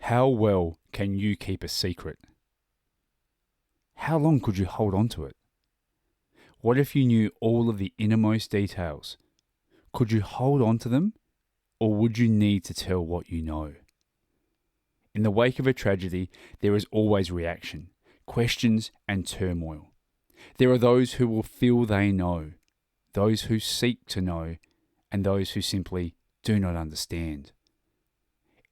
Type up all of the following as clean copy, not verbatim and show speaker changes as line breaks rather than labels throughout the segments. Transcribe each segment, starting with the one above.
How well can you keep a secret? How long could you hold on to it? What if you knew all of the innermost details? Could you hold on to them, or would you need to tell what you know? In the wake of a tragedy, there is always reaction, questions, and turmoil. There are those who will feel they know, those who seek to know, and those who simply do not understand.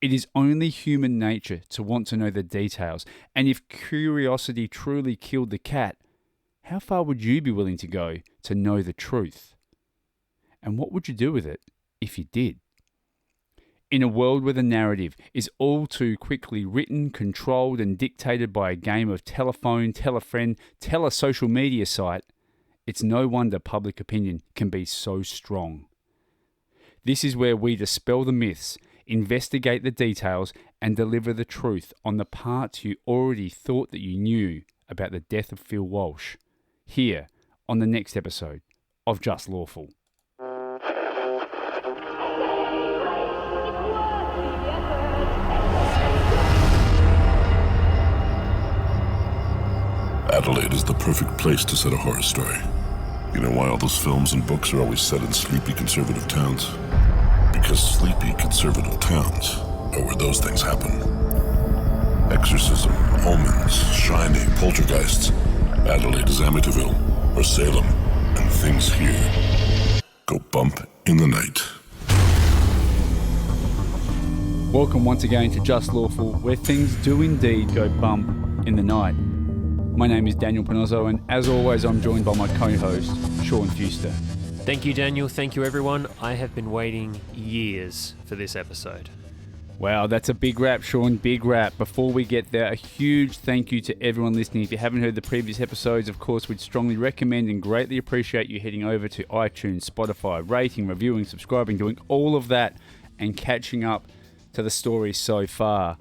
It is only human nature to want to know the details, and if curiosity truly killed the cat, how far would you be willing to go to know the truth? And what would you do with it if you did? In a world where the narrative is all too quickly written, controlled, and dictated by a game of telephone, tell a friend, tell a social media site, it's no wonder public opinion can be so strong. This is where we dispel the myths, investigate the details, and deliver the truth on the parts you already thought that you knew about the death of Phil Walsh, here on the next episode of Just Lawful.
Adelaide is the perfect place to set a horror story. You know why all those films and books are always set in sleepy conservative towns? Because sleepy conservative towns are where those things happen. Exorcism, omens, shining, poltergeists. Adelaide is Amityville or Salem, and things here go bump in the night.
Welcome once again to Just Lawful, where things do indeed go bump in the night. My name is Daniel Panozzo, and as always, I'm joined by my co-host, Sean Fuster.
Thank you, Daniel. Thank you, everyone. I have been waiting years for this episode.
Wow, that's a big wrap, Sean. Big wrap. Before we get there, a huge thank you to everyone listening. If you haven't heard the previous episodes, of course, we'd strongly recommend and greatly appreciate you heading over to iTunes, Spotify, rating, reviewing, subscribing, doing all of that, and catching up to the story so far.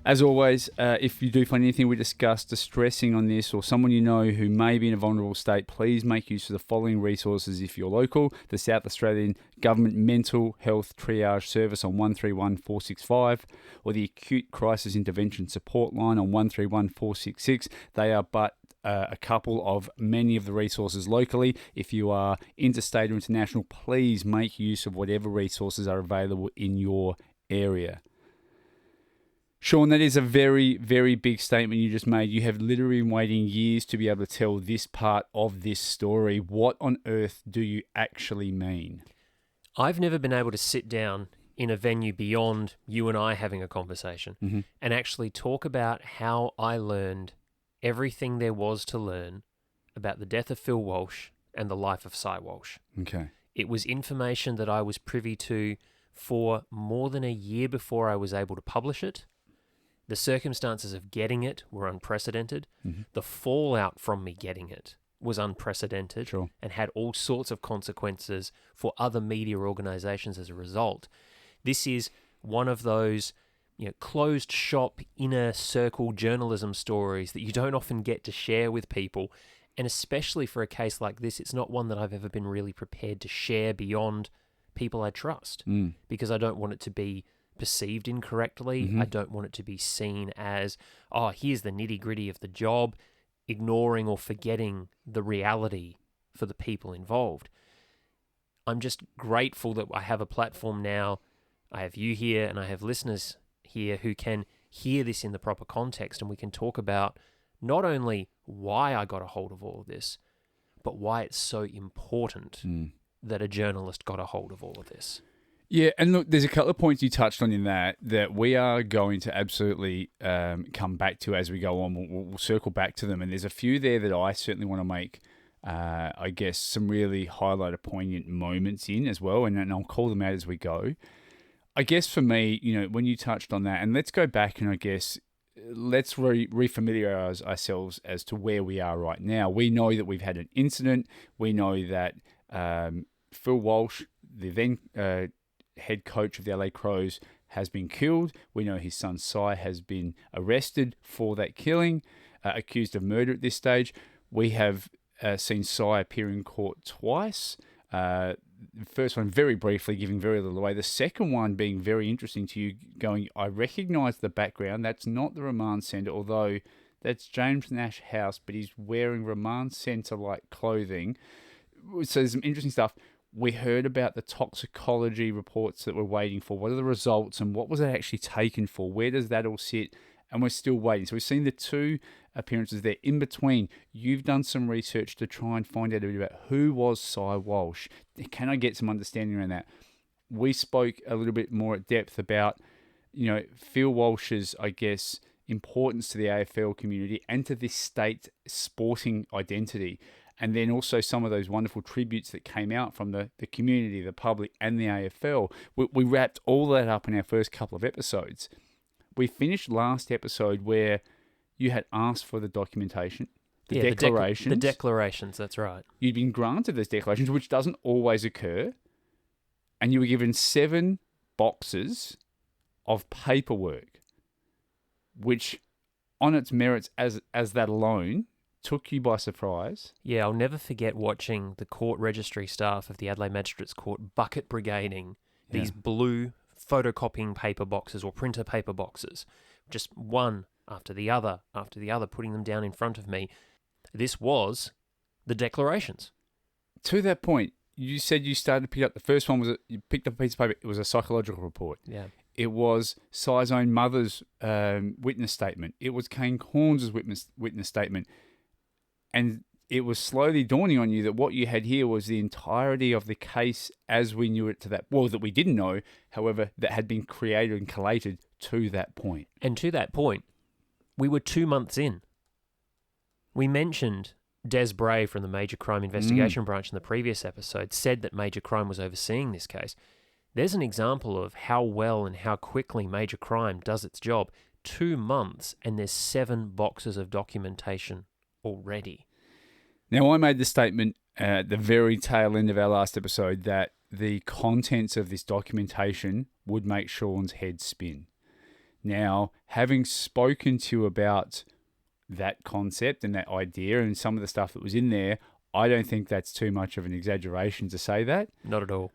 As always, if you do find anything we discussed distressing on this, or someone you know who may be in a vulnerable state, please make use of the following resources if you're local: the South Australian Government Mental Health Triage Service on 131465, or the Acute Crisis Intervention Support Line on 131466. They are but a couple of many of the resources locally. If you are interstate or international, please make use of whatever resources are available in your area. Sean, that is a very, very big statement you just made. You have literally been waiting years to be able to tell this part of this story. What on earth do you actually mean?
I've never been able to sit down in a venue beyond you and I having a conversation and actually talk about how I learned everything there was to learn about the death of Phil Walsh and the life of Cy Walsh.
Okay.
It was information that I was privy to for more than a year before I was able to publish it. The circumstances of getting it were unprecedented. The fallout from me getting it was unprecedented and had all sorts of consequences for other media organizations as a result. This is one of those, closed shop, inner circle journalism stories that you don't often get to share with people. And especially for a case like this, it's not one that I've ever been really prepared to share beyond people I trust, because I don't want it to be perceived incorrectly. I don't want it to be seen as, here's the nitty-gritty of the job, ignoring or forgetting the reality for the people involved. I'm just grateful that I have a platform now. I have you here and I have listeners here who can hear this in the proper context, and we can talk about not only why I got a hold of all of this, but why it's so important that a journalist got a hold of all of this.
Yeah, and look, there's a couple of points you touched on in that we are going to absolutely come back to as we go on. We'll circle back to them, and there's a few there that I certainly want to make, I guess, some really highlighted, poignant moments in as well, and I'll call them out as we go. I guess for me, when you touched on that, and let's go back and I guess let's refamiliarize ourselves as to where we are right now. We know that we've had an incident. We know that Phil Walsh, the then head coach of the LA Crows, has been killed. We know his son Cy has been arrested for that killing, accused of murder at this stage. We have seen Cy appear in court twice. the first one very briefly, giving very little away. The second one being very interesting to you, going, I recognise the background. That's not the remand centre, although that's James Nash House, but he's wearing remand centre-like clothing. So there's some interesting stuff. We heard about the toxicology reports that we're waiting for. What are the results and what was it actually taken for? Where does that all sit? And we're still waiting. So we've seen the two appearances there. In between, you've done some research to try and find out a bit about who was Cy Walsh. Can I get some understanding around that? We spoke a little bit more at depth about, Phil Walsh's, I guess, importance to the AFL community and to this state sporting identity. And then also some of those wonderful tributes that came out from the community, the public, and the AFL. We wrapped all that up in our first couple of episodes. We finished last episode where you had asked for the documentation, declarations.
The declarations, that's right.
You'd been granted those declarations, which doesn't always occur. And you were given 7 boxes of paperwork, which on its merits as that alone took you by surprise.
Yeah, I'll never forget watching the court registry staff of the Adelaide Magistrates Court bucket brigading these blue photocopying paper boxes or printer paper boxes, just one after the other, putting them down in front of me. This was the declarations.
To that point, you said you started to pick up, the first one was, you picked up a piece of paper, it was a psychological report.
Yeah.
It was Cy's own mother's witness statement. It was Kane Corns' witness statement. And it was slowly dawning on you that what you had here was the entirety of the case as we knew it that we didn't know, however, that had been created and collated to that point.
And to that point, we were 2 months in. We mentioned Des Bray from the Major Crime Investigation Branch in the previous episode said that Major Crime was overseeing this case. There's an example of how well and how quickly Major Crime does its job. 2 months and there's 7 boxes of documentation already.
Now, I made the statement at the very tail end of our last episode that the contents of this documentation would make Sean's head spin. Now, having spoken to you about that concept and that idea and some of the stuff that was in there, I don't think that's too much of an exaggeration to say that.
Not at all.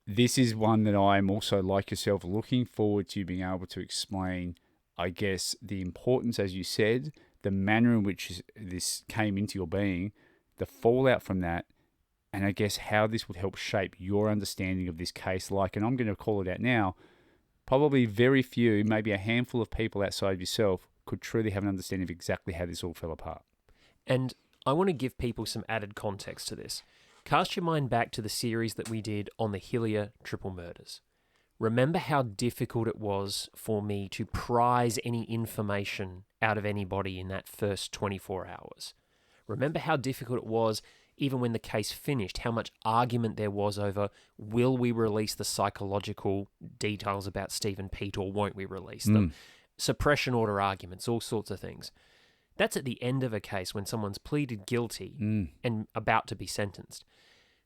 This is one that I'm also, like yourself, looking forward to being able to explain, I guess, the importance, as you said, the manner in which this came into your being, the fallout from that, and I guess how this would help shape your understanding of this case. And I'm going to call it out now, probably very few, maybe a handful of people outside of yourself could truly have an understanding of exactly how this all fell apart.
And I want to give people some added context to this. Cast your mind back to the series that we did on the Hillier triple murders. Remember how difficult it was for me to prize any information out of anybody in that first 24 hours. Remember how difficult it was even when the case finished, how much argument there was over, will we release the psychological details about Stephen Pete or won't we release them? Suppression order arguments, all sorts of things. That's at the end of a case when someone's pleaded guilty and about to be sentenced.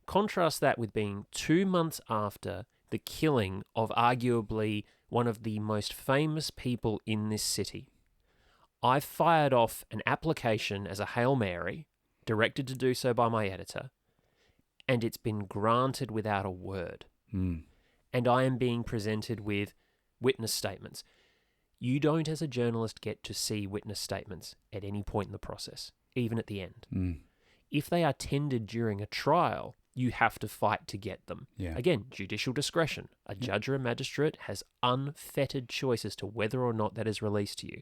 Contrast that with being 2 months after the killing of arguably one of the most famous people in this city. I fired off an application as a Hail Mary, directed to do so by my editor, and it's been granted without a word. And I am being presented with witness statements. You don't, as a journalist, get to see witness statements at any point in the process, even at the end. If they are tendered during a trial, you have to fight to get them. Again, judicial discretion. A judge or a magistrate has unfettered choice as to whether or not that is released to you.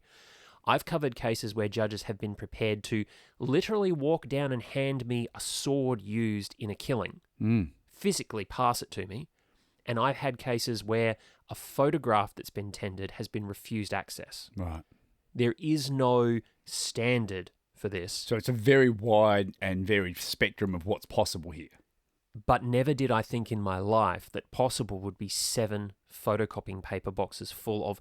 I've covered cases where judges have been prepared to literally walk down and hand me a sword used in a killing, physically pass it to me. And I've had cases where a photograph that's been tendered has been refused access.
Right.
There is no standard for this.
So it's a very wide and varied spectrum of what's possible here.
But never did I think in my life that possible would be 7 photocopying paper boxes full of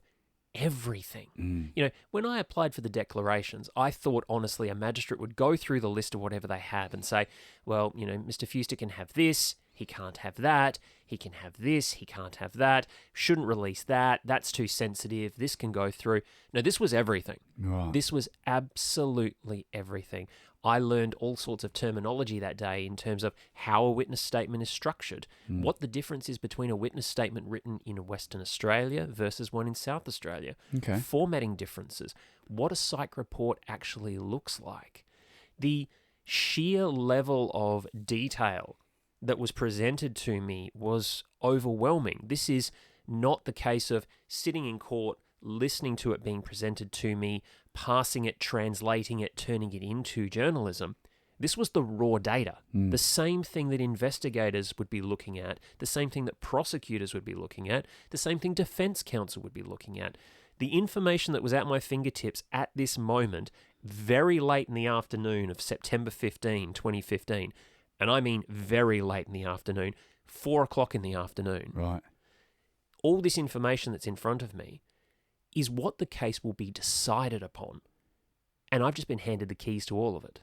everything. When I applied for the declarations, I thought, honestly, a magistrate would go through the list of whatever they have and say, well, Mr. Fuster can have this, he can't have that, he can have this, he can't have that, shouldn't release that, that's too sensitive, this can go through. No, this was everything.
Right.
This was absolutely everything. I learned all sorts of terminology that day in terms of how a witness statement is structured, what the difference is between a witness statement written in Western Australia versus one in South Australia,
Okay.
formatting differences, what a psych report actually looks like. The sheer level of detail that was presented to me was overwhelming. This is not the case of sitting in court, listening to it being presented to me, passing it, translating it, turning it into journalism. This was the raw data, the same thing that investigators would be looking at, the same thing that prosecutors would be looking at, the same thing defense counsel would be looking at. The information that was at my fingertips at this moment, very late in the afternoon of September 15, 2015, and I mean very late in the afternoon, 4 o'clock in the afternoon.
Right.
All this information that's in front of me is what the case will be decided upon. And I've just been handed the keys to all of it.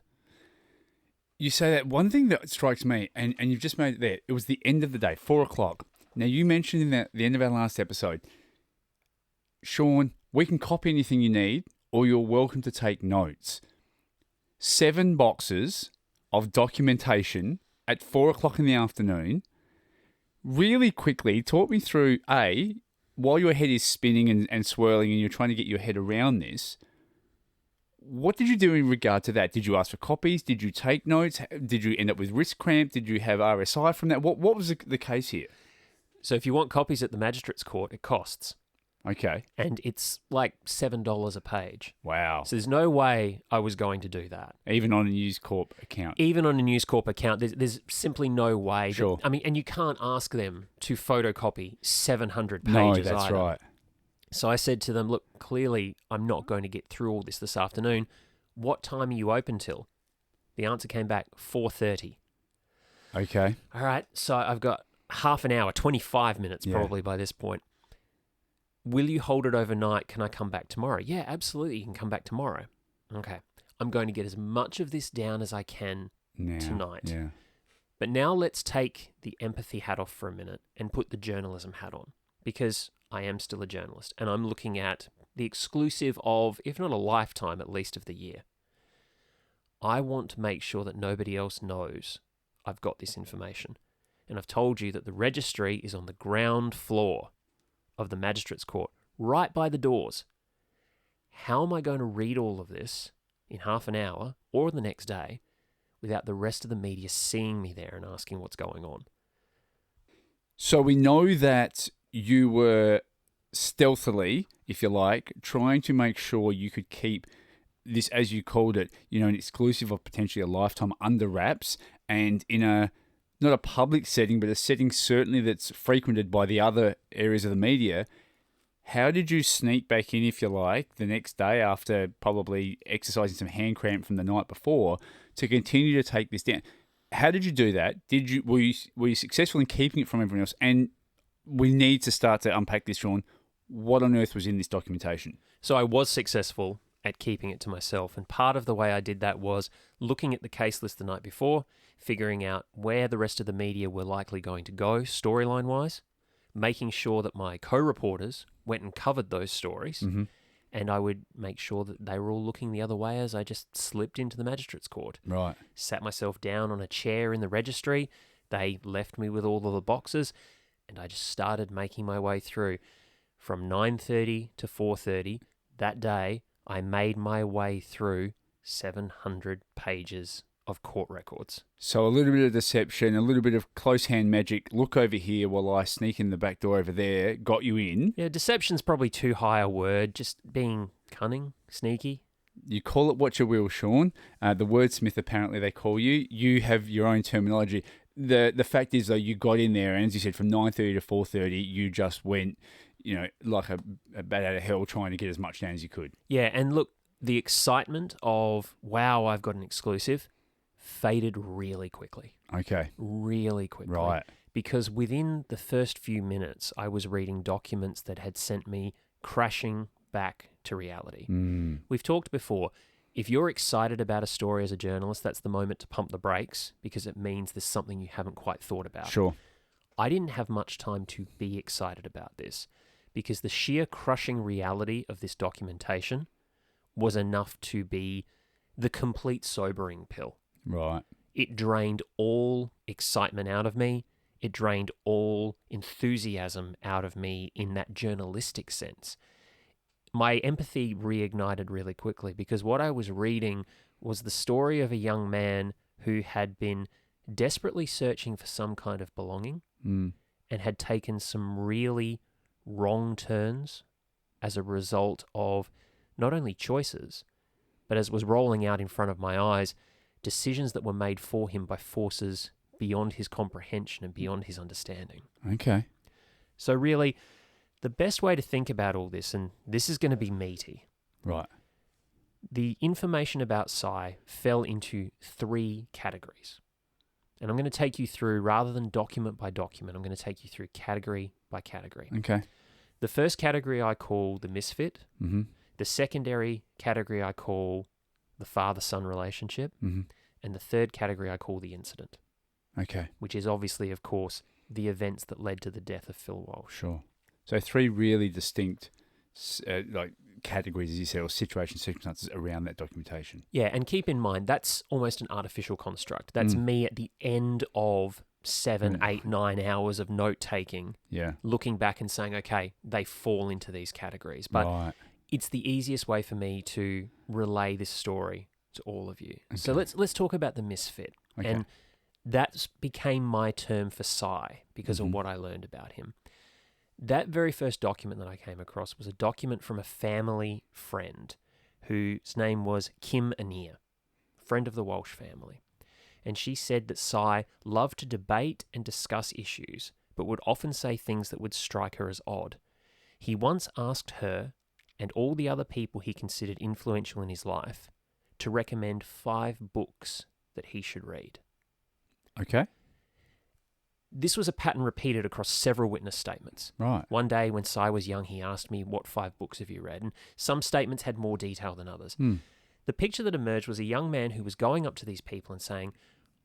You say that one thing that strikes me, and you've just made it there, it was the end of the day, 4 o'clock. Now, you mentioned in the end of our last episode, Sean, we can copy anything you need, or you're welcome to take notes. 7 boxes of documentation at 4 o'clock in the afternoon. Really quickly, talk me through, while your head is spinning and swirling and you're trying to get your head around this, what did you do in regard to that? Did you ask for copies? Did you take notes? Did you end up with wrist cramp? Did you have RSI from that? What was the case here?
So if you want copies at the magistrate's court, it costs.
Okay.
And it's like $7 a page.
Wow.
So there's no way I was going to do that.
Even on a News Corp account.
Even on a News Corp account, there's simply no way.
Sure.
And you can't ask them to photocopy 700 pages
No, that's
either.
right.
So I said to them, look, clearly I'm not going to get through all this afternoon. What time are you open till? The answer came back, 4:30.
Okay.
All right, so I've got half an hour, 25 minutes probably by this point. Will you hold it overnight? Can I come back tomorrow? Yeah, absolutely. You can come back tomorrow. Okay. I'm going to get as much of this down as I can tonight.
Yeah.
But now let's take the empathy hat off for a minute and put the journalism hat on, because I am still a journalist and I'm looking at the exclusive of, if not a lifetime, at least of the year. I want to make sure that nobody else knows I've got this information. And I've told you that the registry is on the ground floor of the magistrate's court, right by the doors. How am I going to read all of this in half an hour or the next day without the rest of the media seeing me there and asking what's going on?
So we know that you were stealthily, if you like, trying to make sure you could keep this, as you called it, an exclusive of potentially a lifetime under wraps, and in a not a public setting, but a setting certainly that's frequented by the other areas of the media. How did you sneak back in, if you like, the next day after probably exercising some hand cramp from the night before to continue to take this down? How did you do that? Were you successful in keeping it from everyone else? And we need to start to unpack this, Sean. What on earth was in this documentation?
So I was successful at keeping it to myself. And part of the way I did that was looking at the case list the night before, figuring out where the rest of the media were likely going to go storyline-wise, making sure that my co-reporters went and covered those stories, and I would make sure that they were all looking the other way as I just slipped into the magistrate's court.
Right.
Sat myself down on a chair in the registry. They left me with all of the boxes, and I just started making my way through. From 9:30 to 4:30 that day, I made my way through 700 pages of court records.
So a little bit of deception, a little bit of close hand magic. Look over here while I sneak in the back door over there. Got you in.
Yeah, deception's probably too high a word. Just being cunning, sneaky.
You call it what you will, Sean. The wordsmith, apparently they call you. You have your own terminology. The fact is, though, you got in there, and as you said, from 9:30 to 4:30, you just went, like a bat out of hell trying to get as much down as you could.
Yeah, and look, the excitement of, wow, I've got an exclusive, faded really quickly.
Okay.
Really quickly.
Right.
Because within the first few minutes, I was reading documents that had sent me crashing back to reality. We've talked before, if you're excited about a story as a journalist, that's the moment to pump the brakes, because it means there's something you haven't quite thought about.
Sure.
I didn't have much time to be excited about this, because the sheer crushing reality of this documentation was enough to be the complete sobering pill.
Right.
It drained all excitement out of me. It drained all enthusiasm out of me in that journalistic sense. My empathy reignited really quickly because what I was reading was the story of a young man who had been desperately searching for some kind of belonging and had taken some really wrong turns as a result of not only choices, but as was rolling out in front of my eyes, decisions that were made for him by forces beyond his comprehension and beyond his understanding.
Okay.
So really, the best way to think about all this, and this is going to be meaty,
Right.
the information about Cy fell into 3 categories. And I'm going to take you through, rather than document by document, I'm going to take you through category by category.
Okay.
The first category I call the misfit.
Mm-hmm.
The secondary category I call the father-son relationship.
Mm-hmm.
And the third category I call the incident,
Okay.
which is obviously, of course, the events that led to the death of Phil Walsh.
Sure. So 3 really distinct like categories, as you said, or situation, circumstances around that documentation.
Yeah, and keep in mind, that's almost an artificial construct. That's me at the end of 7, 8, 9 hours of note-taking,
Yeah.
looking back and saying, okay, they fall into these categories. But
Right.
it's the easiest way for me to relay this story to all of you. So
Okay.
let's talk about the misfit.
Okay.
And that became my term for Cy because
Mhm.
of what I learned about him. That very first document that I came across was a document from a family friend whose name was Kim Anir, friend of the Walsh family. And she said that Cy loved to debate and discuss issues, but would often say things that would strike her as odd. He once asked her and all the other people he considered influential in his life to recommend 5 books that he should read.
Okay.
This was a pattern repeated across several witness statements.
Right.
One day when Cy was young, he asked me, what 5 books have you read? And some statements had more detail than others. The picture that emerged was a young man who was going up to these people and saying,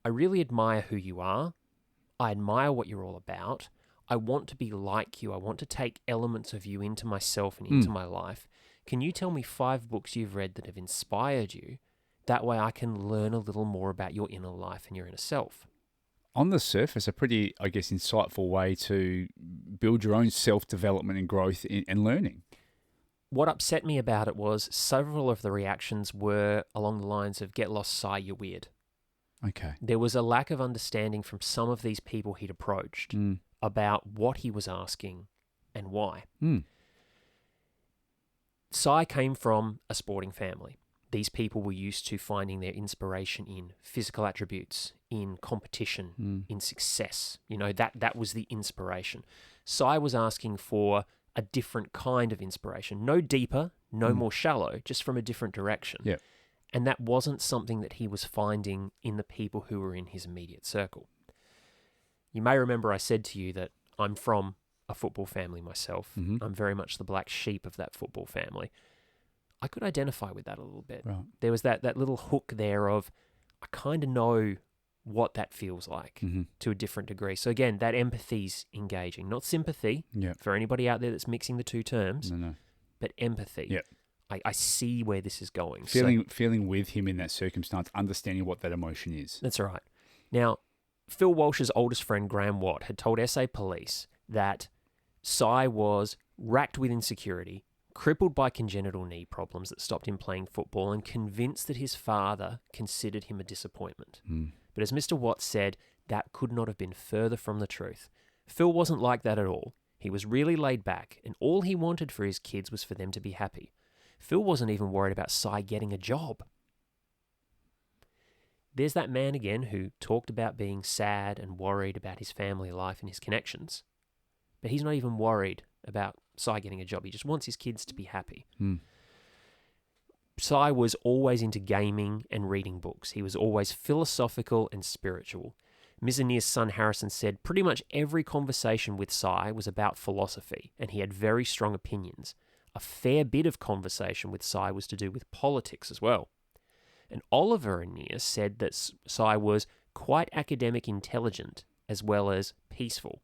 I really admire who you are. I admire what you're all about. I want to be like you. I want to take elements of you into myself and into my life. Can you tell me 5 books you've read that have inspired you? That way I can learn a little more about your inner life and your inner self.
On the surface, a pretty, I guess, insightful way to build your own self-development and growth and learning.
What upset me about it was several of the reactions were along the lines of, get lost, Cy, you're weird.
Okay.
There was a lack of understanding from some of these people he'd approached about what he was asking and why. Cy came from a sporting family. These people were used to finding their inspiration in physical attributes, in competition, in success. You know, that was the inspiration. Cy was asking for a different kind of inspiration. No deeper, no more shallow, just from a different direction.
Yeah.
And that wasn't something that he was finding in the people who were in his immediate circle. You may remember I said to you that I'm from a football family myself. I'm very much the black sheep of that football family. I could identify with that a little bit.
Right.
There was that little hook there of, I kind of know what that feels like to a different degree. So again, that empathy's engaging, not sympathy for anybody out there that's mixing the 2 terms, but empathy.
Yeah.
I see where this is going.
Feeling with him in that circumstance, understanding what that emotion is.
That's right. Now, Phil Walsh's oldest friend, Graham Watt, had told SA Police that Cy was racked with insecurity, crippled by congenital knee problems that stopped him playing football, and convinced that his father considered him a disappointment. But as Mr. Watt said, that could not have been further from the truth. Phil wasn't like that at all. He was really laid back, and all he wanted for his kids was for them to be happy. Phil wasn't even worried about Cy getting a job. There's that man again who talked about being sad and worried about his family life and his connections, but he's not even worried about Cy getting a job. He just wants his kids to be happy. Cy was always into gaming and reading books. He was always philosophical and spiritual. Ms. Anir's son Harrison said pretty much every conversation with Cy was about philosophy, and he had very strong opinions. A fair bit of conversation with Cy was to do with politics as well. And Oliver Anir said that Cy was quite academic intelligent as well as peaceful.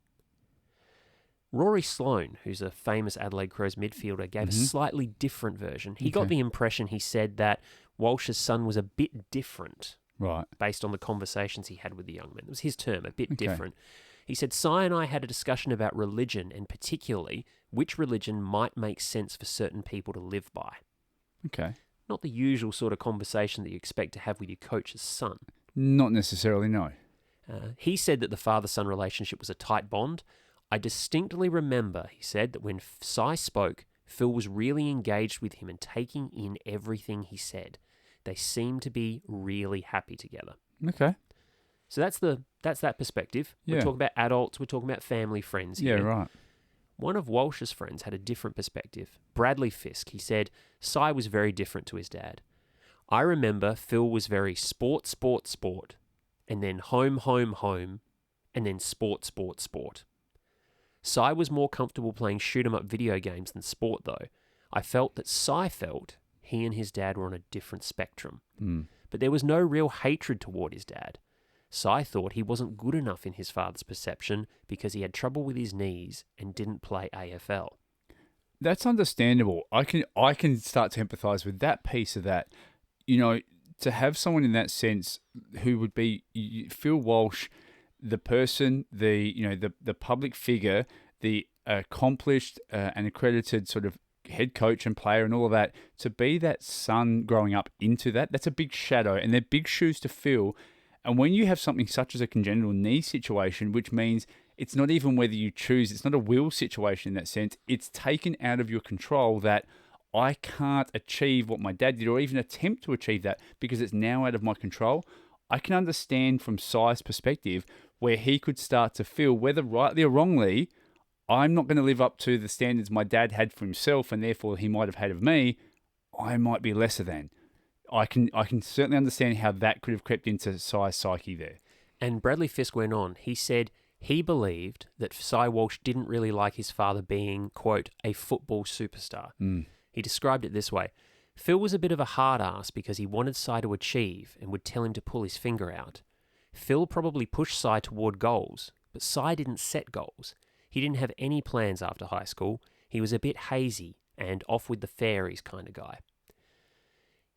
Rory Sloane, who's a famous Adelaide Crows midfielder, gave a slightly different version. He got
Okay.
the impression, he said, that Walsh's son was a bit different
Right.
based on the conversations he had with the young men. It was his term, a bit
Okay.
different. He said, Cy and I had a discussion about religion, and particularly which religion might make sense for certain people to live by.
Okay.
Not the usual sort of conversation that you expect to have with your coach's son.
Not necessarily, no.
He said that the father-son relationship was a tight bond. I distinctly remember, he said, that when Cy spoke, Phil was really engaged with him and taking in everything he said. They seemed to be really happy together.
Okay.
So that's that perspective. We're
Yeah.
talking about adults. We're talking about family, friends here.
Yeah, right.
One of Walsh's friends had a different perspective. Bradley Fisk, he said, Cy was very different to his dad. I remember Phil was very sport, sport, sport, and then home, home, home, and then sport, sport, sport. Cy was more comfortable playing shoot-'em-up video games than sport, though. I felt that Cy felt he and his dad were on a different spectrum. But there was no real hatred toward his dad. Cy thought he wasn't good enough in his father's perception because he had trouble with his knees and didn't play AFL.
That's understandable. I can start to empathise with that piece of that. You know, to have someone in that sense who would be Phil Walsh, the person, the public figure, the accomplished and accredited sort of head coach and player and all of that, to be that son growing up into that's a big shadow, and they're big shoes to fill. And when you have something such as a congenital knee situation, which means it's not even whether you choose, it's not a will situation in that sense, it's taken out of your control that I can't achieve what my dad did or even attempt to achieve that because it's now out of my control. I can understand from Cy's perspective where he could start to feel, whether rightly or wrongly, I'm not going to live up to the standards my dad had for himself and therefore he might have had of me. I might be lesser than. I can certainly understand how that could have crept into Cy's psyche there.
And Bradley Fisk went on. He said he believed that Cy Walsh didn't really like his father being, quote, a football superstar. He described it this way. Phil was a bit of a hard ass because he wanted Cy to achieve and would tell him to pull his finger out. Phil probably pushed Cy toward goals, but Cy didn't set goals. He didn't have any plans after high school. He was a bit hazy and off with the fairies kind of guy.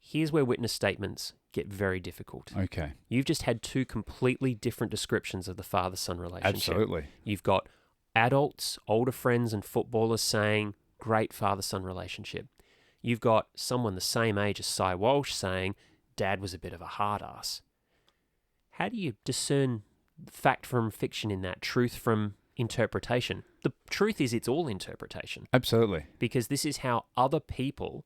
Here's where witness statements get very difficult.
Okay.
You've just had two completely different descriptions of the father-son relationship.
Absolutely.
You've got adults, older friends and footballers saying, great father-son relationship. You've got someone the same age as Cy Walsh saying, dad was a bit of a hard ass. How do you discern fact from fiction in that, truth from interpretation? The truth is it's all interpretation.
Absolutely.
Because this is how other people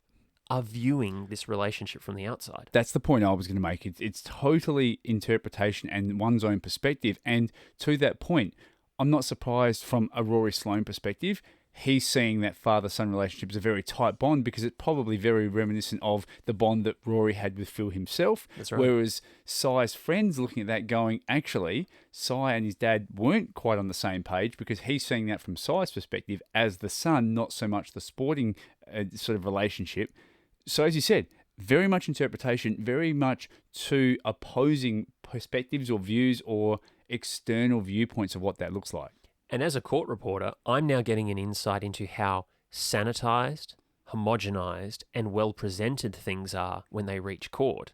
are viewing this relationship from the outside.
That's the point I was going to make. It's totally interpretation and one's own perspective. And to that point, I'm not surprised from a Rory Sloane perspective. He's seeing that father-son relationship as a very tight bond because it's probably very reminiscent of the bond that Rory had with Phil himself.
That's right.
Whereas Cy's friends looking at that going, actually, Cy and his dad weren't quite on the same page because he's seeing that from Cy's perspective as the son, not so much the sporting sort of relationship. So as you said, very much interpretation, very much two opposing perspectives or views or external viewpoints of what that looks like.
And as a court reporter, I'm now getting an insight into how sanitized, homogenized, and well-presented things are when they reach court.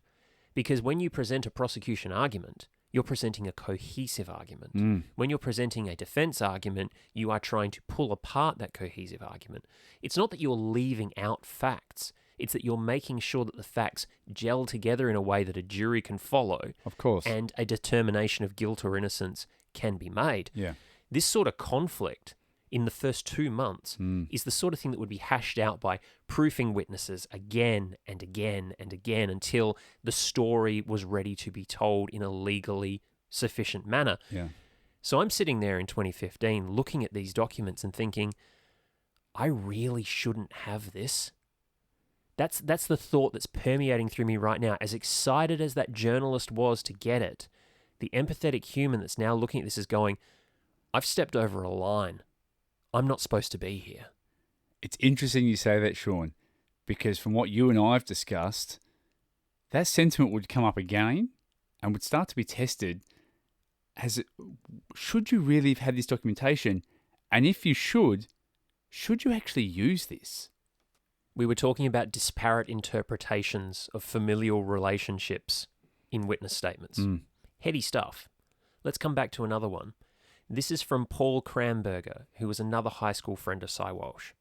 Because when you present a prosecution argument, you're presenting a cohesive argument. When you're presenting a defense argument, you are trying to pull apart that cohesive argument. It's not that you're leaving out facts. It's that you're making sure that the facts gel together in a way that a jury can follow.
Of course.
And a determination of guilt or innocence can be made.
Yeah.
This sort of conflict in the first 2 months is the sort of thing that would be hashed out by proofing witnesses again and again and again until the story was ready to be told in a legally sufficient manner.
Yeah.
So I'm sitting there in 2015 looking at these documents and thinking, I really shouldn't have this. That's the thought that's permeating through me right now. As excited as that journalist was to get it, the empathetic human that's now looking at this is going, I've stepped over a line. I'm not supposed to be here.
It's interesting you say that, Sean, because from what you and I have discussed, that sentiment would come up again and would start to be tested as, should you really have had this documentation? And if you should you actually use this?
We were talking about disparate interpretations of familial relationships in witness statements. Heady stuff. Let's come back to another one. This is from Paul Kramberger, who was another high school friend of Cy Walsh.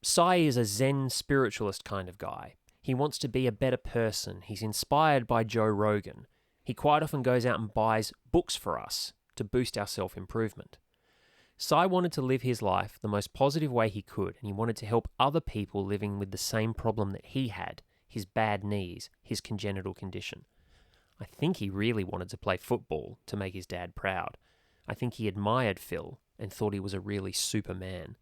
Cy is a Zen spiritualist kind of guy. He wants to be a better person. He's inspired by Joe Rogan. He quite often goes out and buys books for us to boost our self-improvement. Cy wanted to live his life the most positive way he could, and he wanted to help other people living with the same problem that he had, his bad knees, his congenital condition. I think he really wanted to play football to make his dad proud. I think he admired Phil and thought he was a really superman.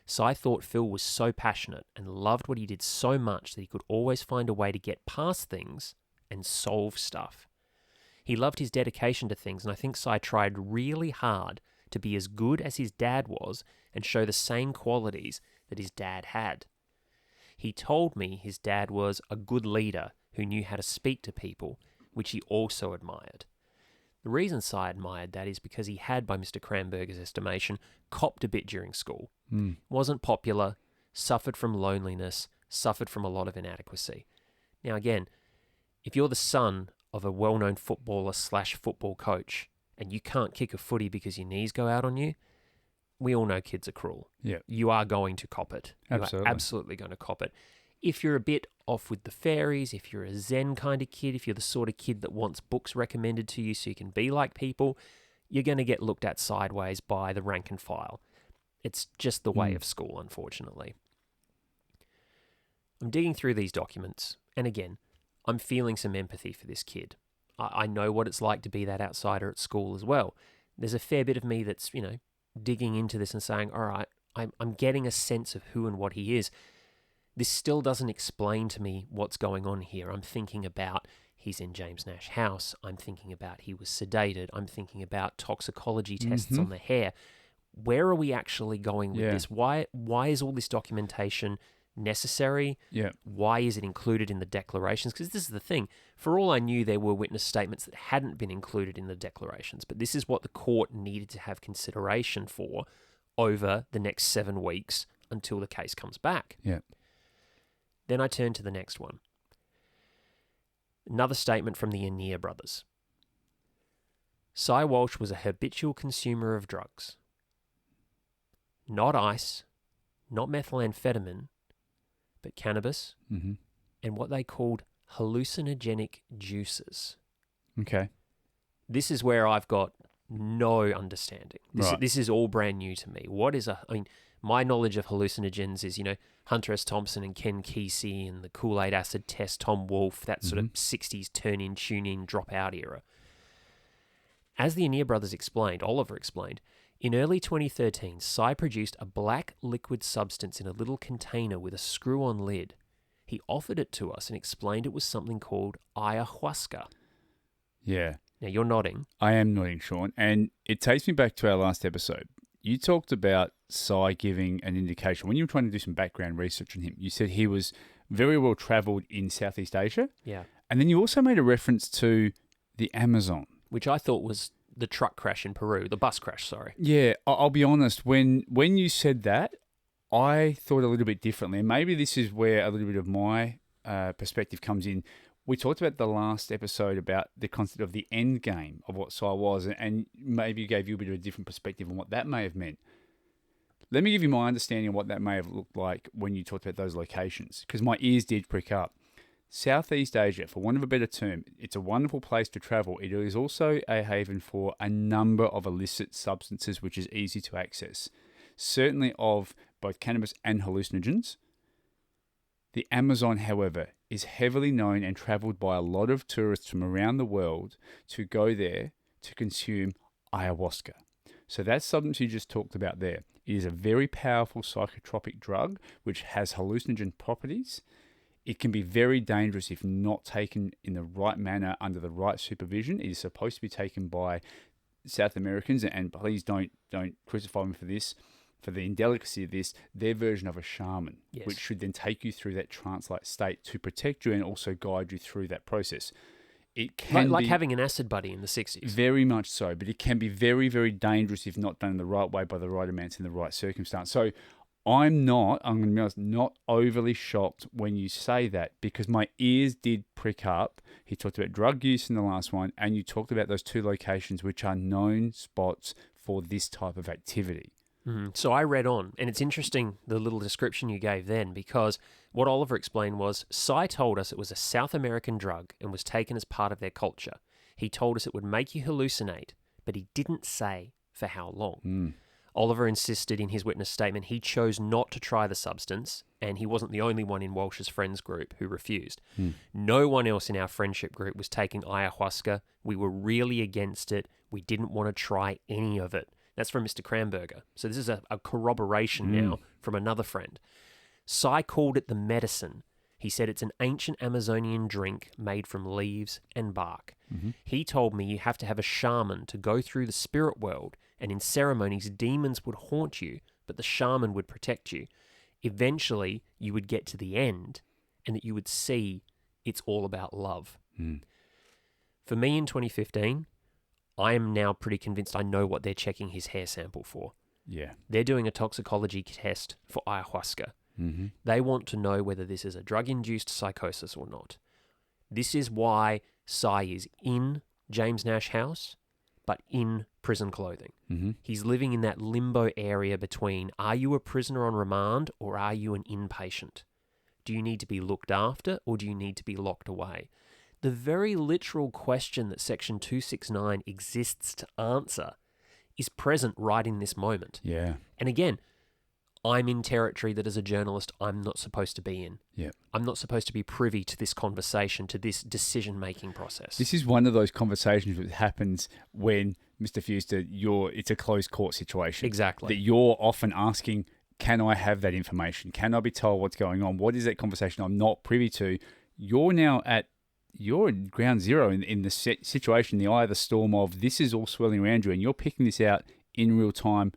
Cy thought Phil was so passionate and loved what he did so much that he could always find a way to get past things and solve stuff. He loved his dedication to things, and I think Cy tried really hard to be as good as his dad was and show the same qualities that his dad had. He told me his dad was a good leader who knew how to speak to people, which he also admired. The reason Cy admired that is because he had, by Mr. Kramberger's estimation, copped a bit during school. Wasn't popular, suffered from loneliness, suffered from a lot of inadequacy. Now again, if you're the son of a well-known footballer / football coach, and you can't kick a footy because your knees go out on you, we all know kids are cruel.
Yeah.
You are going to cop it.
Absolutely.
You are absolutely going to cop it. If you're a bit off with the fairies, if you're a Zen kind of kid, if you're the sort of kid that wants books recommended to you so you can be like people, you're going to get looked at sideways by the rank and file. It's just the way of school, unfortunately. I'm digging through these documents, and again, I'm feeling some empathy for this kid. I know what it's like to be that outsider at school as well. There's a fair bit of me that's, digging into this and saying, all right, I'm getting a sense of who and what he is. This still doesn't explain to me what's going on here. I'm thinking about he's in James Nash House. I'm thinking about he was sedated. I'm thinking about toxicology tests on the hair. Where are we actually going with this? Why is all this documentation necessary? Why is it included in the declarations? Because this is the thing. For all I knew, there were witness statements that hadn't been included in the declarations, but this is what the court needed to have consideration for over the next 7 weeks until the case comes back. Then I turn to the next one. Another statement from the Annear brothers. Cy Walsh was a habitual consumer of drugs. Not ice, not methamphetamine, but cannabis and what they called hallucinogenic juices.
Okay.
This is where I've got no understanding. This is all brand new to me. My knowledge of hallucinogens is, Hunter S. Thompson and Ken Kesey and the Kool-Aid acid test, Tom Wolfe, that sort of 60s turn-in, tune-in, drop-out era. As the Annear brothers explained, Oliver explained, in early 2013, Cy produced a black liquid substance in a little container with a screw-on lid. He offered it to us and explained it was something called ayahuasca.
Yeah.
Now, you're nodding.
I am nodding, Sean. And it takes me back to our last episode. You talked about Cy giving an indication. When you were trying to do some background research on him, you said he was very well travelled in Southeast Asia.
Yeah.
And then you also made a reference to the Amazon.
Which I thought was the truck crash in Peru, the bus crash, sorry.
Yeah, I'll be honest. When you said that, I thought a little bit differently. And maybe this is where a little bit of my perspective comes in. We talked about the last episode about the concept of the end game of what Cy was, and maybe gave you a bit of a different perspective on what that may have meant. Let me give you my understanding of what that may have looked like when you talked about those locations, because my ears did prick up. Southeast Asia, for want of a better term, it's a wonderful place to travel. It is also a haven for a number of illicit substances, which is easy to access. Certainly of both cannabis and hallucinogens. The Amazon, however, is heavily known and travelled by a lot of tourists from around the world to go there to consume ayahuasca. So that substance you just talked about there, it is a very powerful psychotropic drug which has hallucinogen properties. It can be very dangerous if not taken in the right manner under the right supervision. It is supposed to be taken by South Americans, and please don't crucify me for this, for the indelicacy of this, their version of a shaman, which should then take you through that trance-like state to protect you and also guide you through that process. it can
like
be
having an acid buddy in the 60s.
very much so, but it can be very, very dangerous if not done in the right way by the right amounts in the right circumstance. So I'm going to be honest, not overly shocked when you say that, because my ears did prick up. He talked about drug use in the last one, and you talked about those 2 locations which are known spots for this type of activity.
So I read on, and it's interesting the little description you gave then, because what Oliver explained was Cy told us it was a South American drug and was taken as part of their culture. He told us it would make you hallucinate, but he didn't say for how long. Oliver insisted in his witness statement he chose not to try the substance, and he wasn't the only one in Walsh's friends group who refused. No one else in our friendship group was taking ayahuasca. We were really against it. We didn't want to try any of it. That's from Mr. Kramberger. So this is a corroboration now from another friend. Cy called it the medicine. He said it's an ancient Amazonian drink made from leaves and bark. He told me you have to have a shaman to go through the spirit world, and in ceremonies, demons would haunt you, but the shaman would protect you. Eventually, you would get to the end, and that you would see it's all about love. For me in 2015, I am now pretty convinced I know what they're checking his hair sample for.
Yeah.
They're doing a toxicology test for ayahuasca. They want to know whether this is a drug-induced psychosis or not. This is why Cy is in James Nash House, but in prison clothing. He's living in that limbo area between, are you a prisoner on remand or are you an inpatient? Do you need to be looked after or do you need to be locked away? The very literal question that Section 269 exists to answer is present right in this moment.
Yeah.
And again, I'm in territory that as a journalist, I'm not supposed to be in.
Yeah.
I'm not supposed to be privy to this conversation, to this decision-making process.
This is one of those conversations that happens when, Mr. Fuster, it's a closed court situation.
Exactly.
That you're often asking, can I have that information? Can I be told what's going on? What is that conversation I'm not privy to? You're at ground zero in the situation, the eye of the storm of this is all swirling around you, and you're picking this out in real time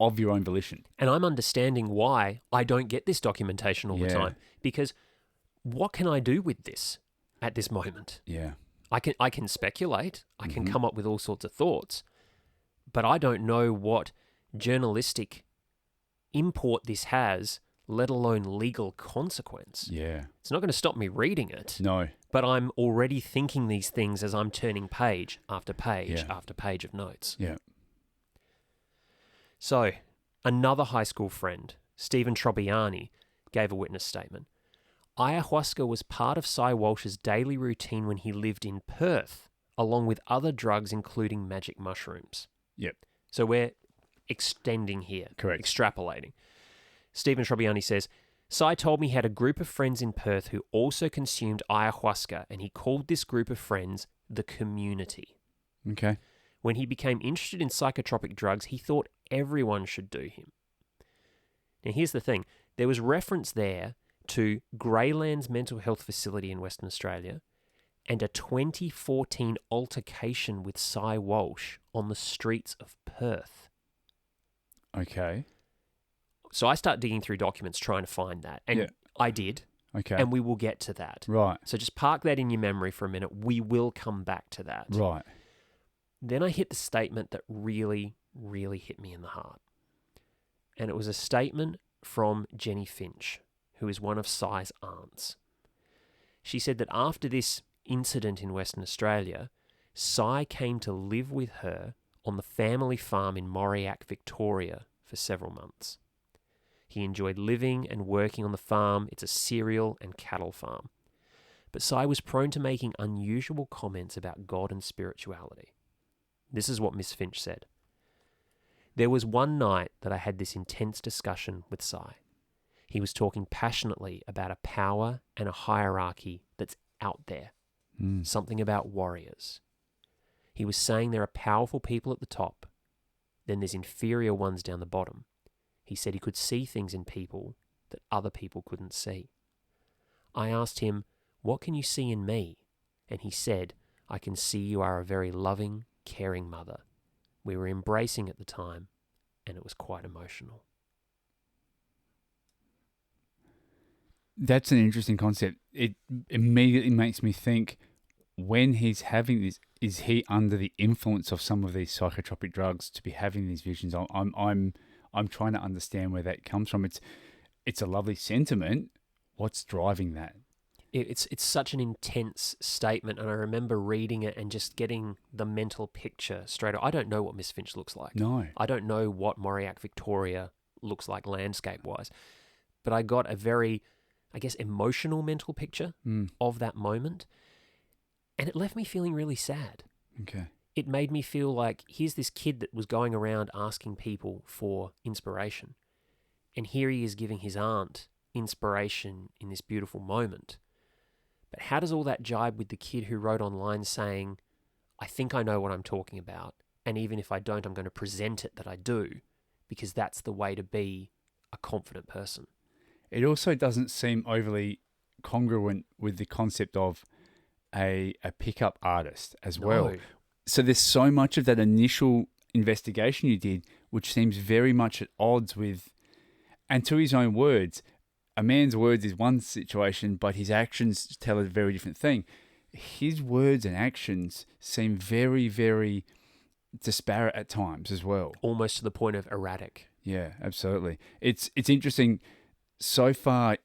of your own volition.
And I'm understanding why I don't get this documentation all the time. Because what can I do with this at this moment?
Yeah.
I can speculate. I can come up with all sorts of thoughts. But I don't know what journalistic import this has, let alone legal consequence.
Yeah.
It's not going to stop me reading it.
No.
But I'm already thinking these things as I'm turning page after page after page of notes.
Yeah.
So, another high school friend, Stephen Trobiani, gave a witness statement. Ayahuasca was part of Cy Walsh's daily routine when he lived in Perth, along with other drugs including magic mushrooms.
Yep.
So we're extending here.
Correct.
Extrapolating. Stephen Trobiani says, Cy told me he had a group of friends in Perth who also consumed ayahuasca, and he called this group of friends the community.
Okay.
When he became interested in psychotropic drugs, he thought everyone should do him. Now, here's the thing. There was reference there to Greylands Mental Health Facility in Western Australia and a 2014 altercation with Cy Walsh on the streets of Perth.
Okay.
So I start digging through documents trying to find that. And I did.
Okay.
And we will get to that.
Right.
So just park that in your memory for a minute. We will come back to that.
Right.
Then I hit the statement that really, really hit me in the heart. And it was a statement from Jenny Finch, who is one of Cy's aunts. She said that after this incident in Western Australia, Cy came to live with her on the family farm in Moriac, Victoria, for several months. He enjoyed living and working on the farm. It's a cereal and cattle farm. But Cy was prone to making unusual comments about God and spirituality. This is what Miss Finch said. There was one night that I had this intense discussion with Cy. He was talking passionately about a power and a hierarchy that's out there. Something about warriors. He was saying there are powerful people at the top, then there's inferior ones down the bottom. He said he could see things in people that other people couldn't see. I asked him, "What can you see in me?" And he said, "I can see you are a very loving, caring mother." We were embracing at the time, and it was quite emotional.
That's an interesting concept. It immediately makes me think, when he's having this, is he under the influence of some of these psychotropic drugs to be having these visions? I'm trying to understand where that comes from. It's a lovely sentiment. What's driving that?
It's such an intense statement, and I remember reading it and just getting the mental picture straight away. I don't know what Miss Finch looks like.
No.
I don't know what Mauriac Victoria looks like landscape-wise, but I got a very, I guess, emotional mental picture of that moment, and it left me feeling really sad.
Okay.
It made me feel like here's this kid that was going around asking people for inspiration, and here he is giving his aunt inspiration in this beautiful moment. But how does all that jibe with the kid who wrote online saying, I think I know what I'm talking about, and even if I don't, I'm going to present it that I do, because that's the way to be a confident person.
It also doesn't seem overly congruent with the concept of a pickup artist as well.
No.
So there's so much of that initial investigation you did, which seems very much at odds with, and to his own words, a man's words is one situation, but his actions tell a very different thing. His words and actions seem very, very disparate at times as well.
Almost to the point of erratic.
Yeah, absolutely. It's interesting. So far,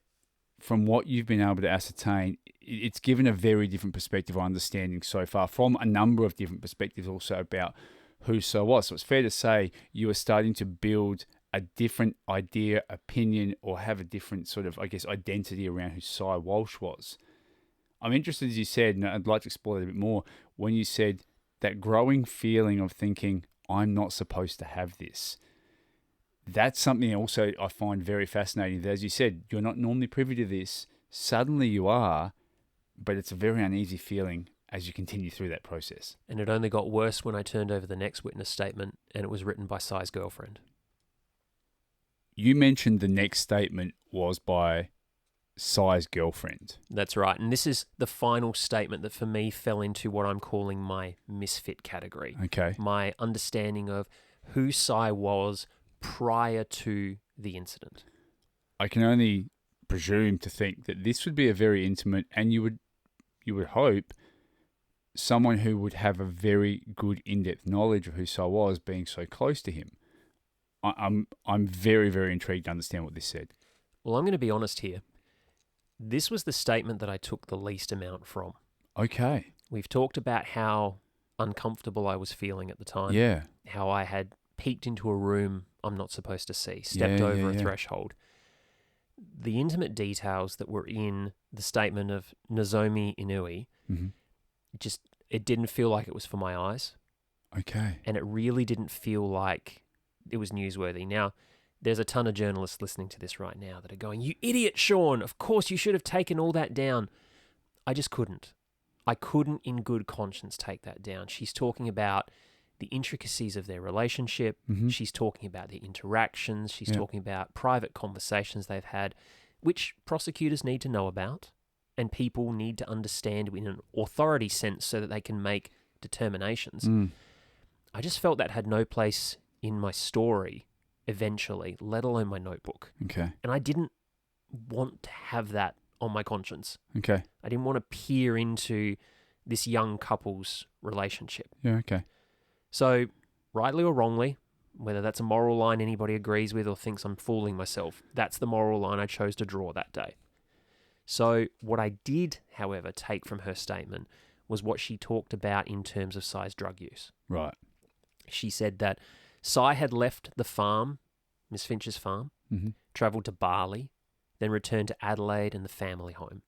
from what you've been able to ascertain, it's given a very different perspective or understanding so far from a number of different perspectives also about who Cy was. So it's fair to say you are starting to build a different idea, opinion, or have a different sort of, I guess, identity around who Cy Walsh was. I'm interested, as you said, and I'd like to explore that a bit more, when you said that growing feeling of thinking, I'm not supposed to have this. That's something also I find very fascinating. That, as you said, you're not normally privy to this. Suddenly you are, but it's a very uneasy feeling as you continue through that process.
And it only got worse when I turned over the next witness statement and it was written by Cy's girlfriend.
You mentioned the next statement was by Cy's girlfriend.
That's right. And this is the final statement that for me fell into what I'm calling my misfit category.
Okay.
My understanding of who Cy was prior to the incident.
I can only presume to think that this would be a very intimate, and you would hope someone who would have a very good in-depth knowledge of who Cy was, being so close to him. I'm very, very intrigued to understand what this said.
Well, I'm going to be honest here. This was the statement that I took the least amount from.
Okay.
We've talked about how uncomfortable I was feeling at the time.
Yeah.
How I had peeked into a room I'm not supposed to see, stepped over a threshold. The intimate details that were in the statement of Nozomi Inui, it didn't feel like it was for my eyes.
Okay.
And it really didn't feel like it was newsworthy. Now, there's a ton of journalists listening to this right now that are going, you idiot, Sean, of course you should have taken all that down. I just couldn't. I couldn't in good conscience take that down. She's talking about the intricacies of their relationship. She's talking about the interactions. She's talking about private conversations they've had, which prosecutors need to know about and people need to understand in an authority sense so that they can make determinations. I just felt that had no place in my story eventually, let alone my notebook.
Okay.
And I didn't want to have that on my conscience.
Okay.
I didn't want to peer into this young couple's relationship.
Yeah, okay.
So, rightly or wrongly, whether that's a moral line anybody agrees with or thinks I'm fooling myself, that's the moral line I chose to draw that day. So, what I did, however, take from her statement was what she talked about in terms of Cy's drug use.
Right.
She said that Cy had left the farm, Miss Finch's farm, travelled to Bali, then returned to Adelaide and the family home.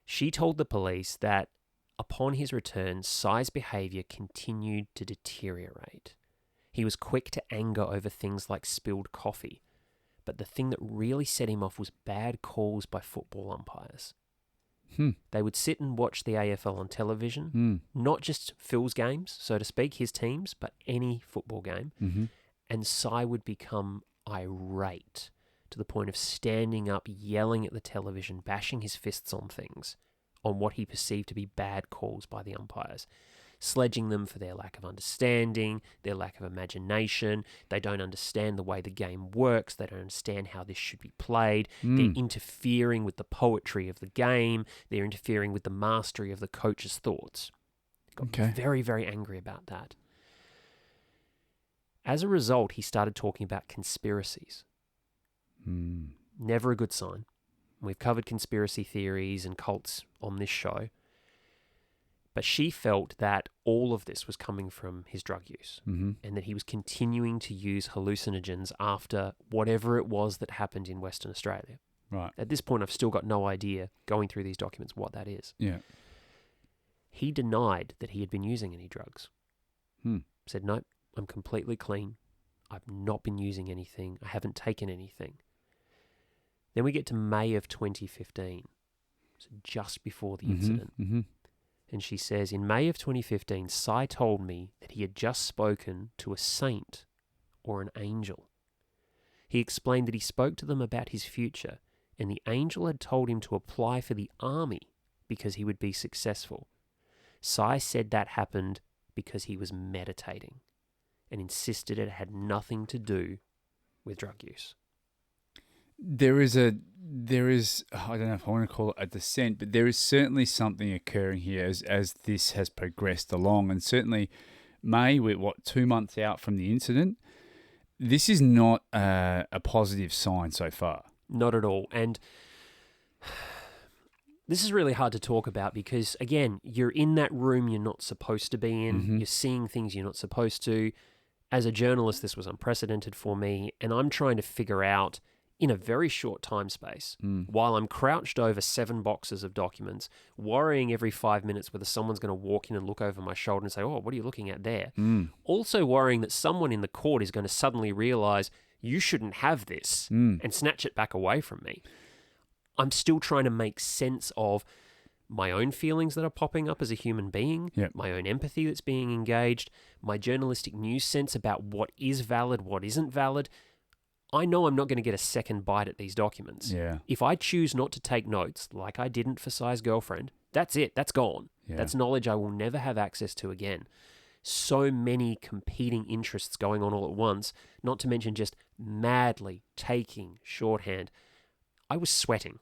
She told the police that upon his return, Cy's behaviour continued to deteriorate. He was quick to anger over things like spilled coffee, but the thing that really set him off was bad calls by football umpires. They would sit and watch the AFL on television, not just Phil's games, so to speak, his teams, but any football game. And Cy would become irate to the point of standing up, yelling at the television, bashing his fists on things, on what he perceived to be bad calls by the umpires. sledging them for their lack of understanding, their lack of imagination. They don't understand the way the game works. They don't understand how this should be played. They're interfering with the poetry of the game. They're interfering with the mastery of the coach's thoughts. Got very, very angry about that. As a result, he started talking about conspiracies. Never a good sign. We've covered conspiracy theories and cults on this show. But she felt that all of this was coming from his drug use and that he was continuing to use hallucinogens after whatever it was that happened in Western Australia.
Right.
At this point, I've still got no idea, going through these documents, what that is.
Yeah.
He denied that he had been using any drugs. Said, nope, I'm completely clean. I've not been using anything. I haven't taken anything. Then we get to May of 2015, so just before the incident. And she says, in May of 2015, Cy told me that he had just spoken to a saint or an angel. He explained that he spoke to them about his future, and the angel had told him to apply for the army because he would be successful. Cy said that happened because he was meditating and insisted it had nothing to do with drug use.
There is, I don't know if I want to call it a descent, but there is certainly something occurring here as this has progressed along. And certainly, May, we're 2 months out from the incident. This is not a positive sign so far.
Not at all. And this is really hard to talk about because, again, you're in that room you're not supposed to be in. You're seeing things you're not supposed to. As a journalist, this was unprecedented for me, and I'm trying to figure out, in a very short time space, while I'm crouched over 7 boxes of documents, worrying every 5 minutes whether someone's going to walk in and look over my shoulder and say, oh, what are you looking at there? Also worrying that someone in the court is going to suddenly realize you shouldn't have this and snatch it back away from me. I'm still trying to make sense of my own feelings that are popping up as a human being, my own empathy that's being engaged, my journalistic news sense about what is valid, what isn't valid. I know I'm not going to get a second bite at these documents.
Yeah.
If I choose not to take notes, like I didn't for Cy's girlfriend, that's it. That's gone.
Yeah.
That's knowledge I will never have access to again. So many competing interests going on all at once, not to mention just madly taking shorthand. I was sweating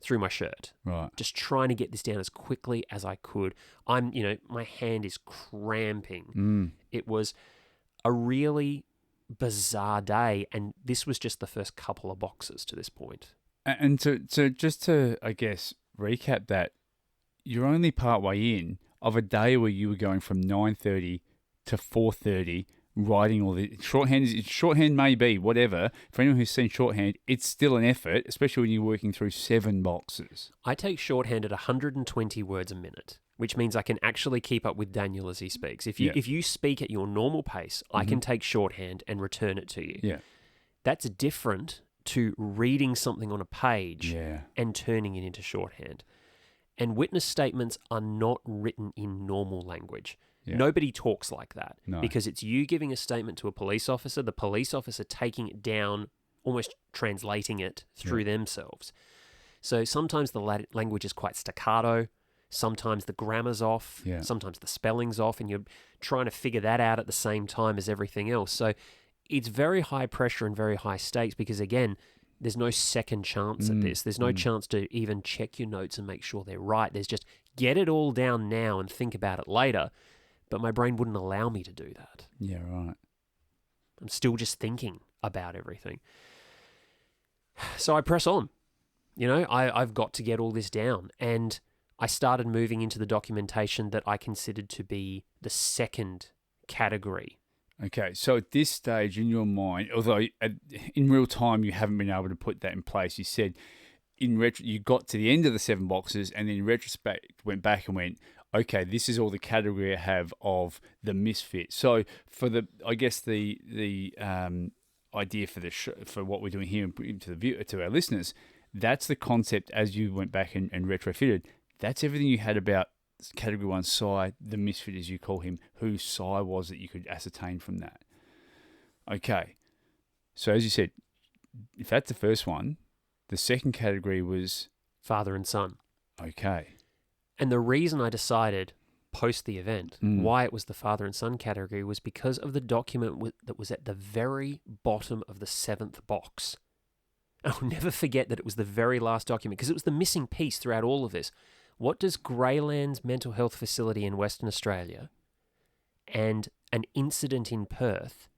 through my shirt.
Right.
Just trying to get this down as quickly as I could. My hand is cramping. It was a really bizarre day, and this was just the first couple of boxes to this point.
And to I guess recap that, you're only part way in of a day where you were going from 9:30 to 4:30 writing all the shorthand may be whatever. For anyone who's seen shorthand, it's still an effort, especially when you're working through 7 boxes.
I take shorthand at 120 words a minute, which means I can actually keep up with Daniel as he speaks. If you speak at your normal pace, I can take shorthand and return it to you.
Yeah.
That's different to reading something on a page
Yeah.
and turning it into shorthand. And witness statements are not written in normal language.
Yeah.
Nobody talks like that
No.
because it's you giving a statement to a police officer, the police officer taking it down, almost translating it through themselves. So sometimes the language is quite staccato. Sometimes the grammar's off, sometimes the spelling's off, and you're trying to figure that out at the same time as everything else. So it's very high pressure and very high stakes because, again, there's no second chance at this. There's no chance to even check your notes and make sure they're right. There's just get it all down now and think about it later. But my brain wouldn't allow me to do that.
Yeah, right.
I'm still just thinking about everything. So I press on. I've got to get all this down. And I started moving into the documentation that I considered to be the second category.
Okay, so at this stage in your mind, although in real time you haven't been able to put that in place, you said you got to the end of the 7 boxes and then in retrospect went back and went, okay, this is all the category I have of the misfit. So for the idea for what we're doing here and to our listeners, that's the concept as you went back and retrofitted. That's everything you had about category 1 Cy, the misfit as you call him, who Cy was that you could ascertain from that. Okay, so as you said, if that's the first one, the second category was
Father and son.
okay.
And the reason I decided post the event, why it was the father and son category was because of the document that was at the very bottom of the 7th box. I'll never forget that it was the very last document because it was the missing piece throughout all of this. What does Greylands Mental Health Facility in Western Australia and an incident in Perth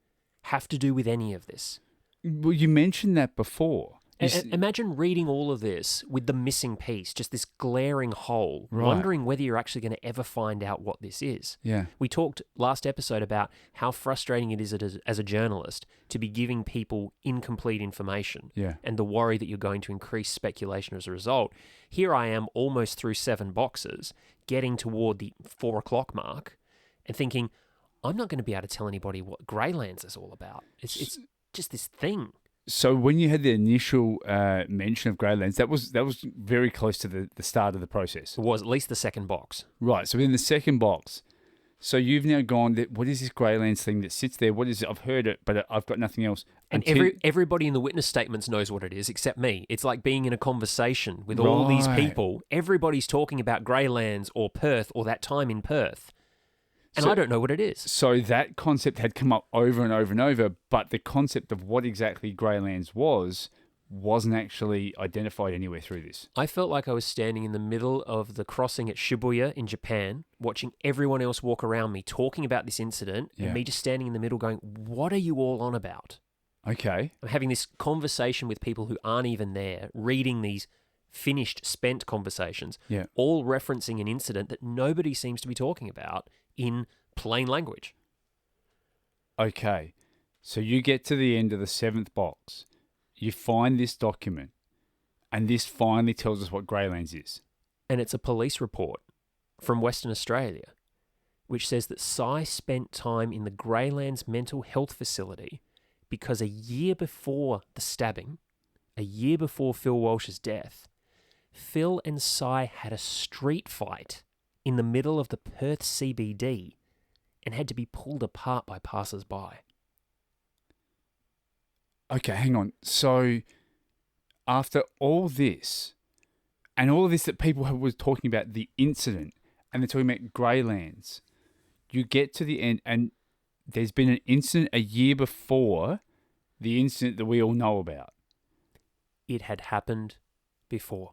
have to do with any of this?
Well, you mentioned that before.
Imagine reading all of this with the missing piece, just this glaring hole, wondering whether you're actually going to ever find out what this is.
Yeah.
We talked last episode about how frustrating it is as a journalist to be giving people incomplete information and the worry that you're going to increase speculation as a result. Here I am almost through 7 boxes, getting toward the 4 o'clock mark and thinking, I'm not going to be able to tell anybody what Greylands is all about. It's just this thing.
So when you had the initial mention of Greylands, that was very close to the start of the process.
It was at least the 2nd box.
Right. So in the 2nd box, so you've now gone, what is this Greylands thing that sits there? What is it? I've heard it, but I've got nothing else.
And everybody in the witness statements knows what it is, except me. It's like being in a conversation with all these people. Everybody's talking about Greylands or Perth or that time in Perth. And I don't know what it is.
So that concept had come up over and over and over, but the concept of what exactly Greylands wasn't actually identified anywhere through this.
I felt like I was standing in the middle of the crossing at Shibuya in Japan, watching everyone else walk around me, talking about this incident, and me just standing in the middle going, what are you all on about?
Okay.
I'm having this conversation with people who aren't even there, reading these finished, spent conversations, all referencing an incident that nobody seems to be talking about in plain language.
Okay. So you get to the end of the 7th box, you find this document, and this finally tells us what Greylands is.
And it's a police report from Western Australia, which says that Cy spent time in the Greylands mental health facility because a year before the stabbing, a year before Phil Walsh's death, Phil and Cy had a street fight in the middle of the Perth CBD and had to be pulled apart by passers-by.
Okay, hang on. So after all this, and all of this that people were talking about, the incident, and they're talking about Greylands, you get to the end, and there's been an incident a year before the incident that we all know about.
It had happened before.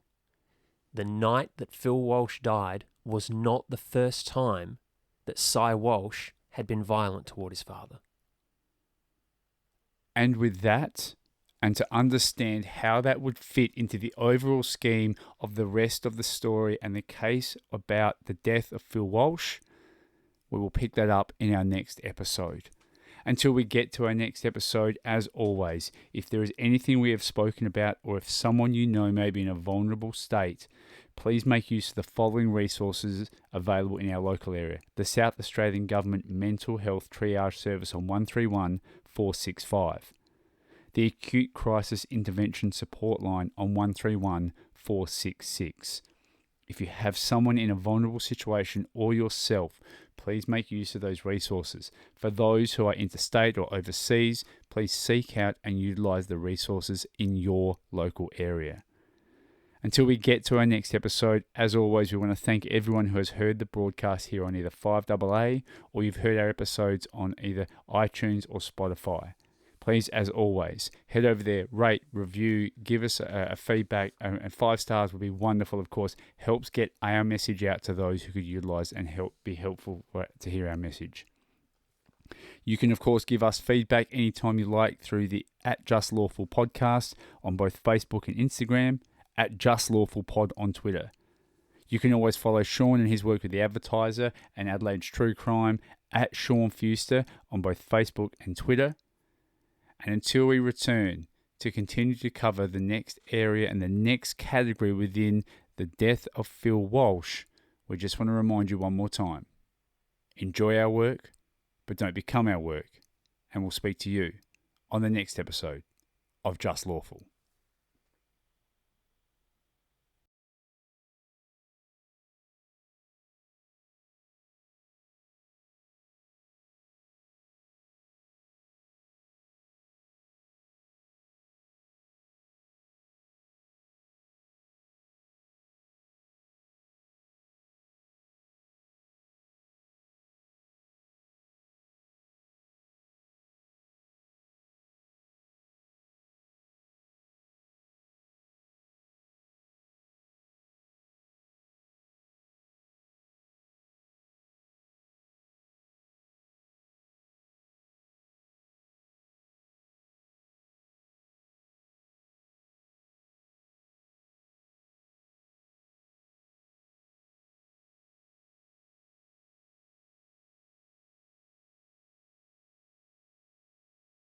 The night that Phil Walsh died was not the first time that Cy Walsh had been violent toward his father.
And with that, and to understand how that would fit into the overall scheme of the rest of the story and the case about the death of Phil Walsh, we will pick that up in our next episode. Until we get to our next episode, as always, if there is anything we have spoken about or if someone you know may be in a vulnerable state, please make use of the following resources available in our local area. The South Australian Government Mental Health Triage Service on 131 465. The Acute Crisis Intervention Support Line on 131 466. If you have someone in a vulnerable situation or yourself, please make use of those resources. For those who are interstate or overseas, please seek out and utilise the resources in your local area. Until we get to our next episode, as always, we want to thank everyone who has heard the broadcast here on either 5AA or you've heard our episodes on either iTunes or Spotify. Please, as always, head over there, rate, review, give us a feedback, and 5 stars would be wonderful, of course. Helps get our message out to those who could utilise and be helpful to hear our message. You can, of course, give us feedback anytime you like through the @JustLawful podcast on both Facebook and Instagram, @JustLawfulPod on Twitter. You can always follow Sean and his work with The Advertiser and Adelaide's True Crime @SeanFuster on both Facebook and Twitter. And until we return to continue to cover the next area and the next category within the death of Phil Walsh, we just want to remind you one more time. Enjoy our work, but don't become our work. And we'll speak to you on the next episode of Just Lawful.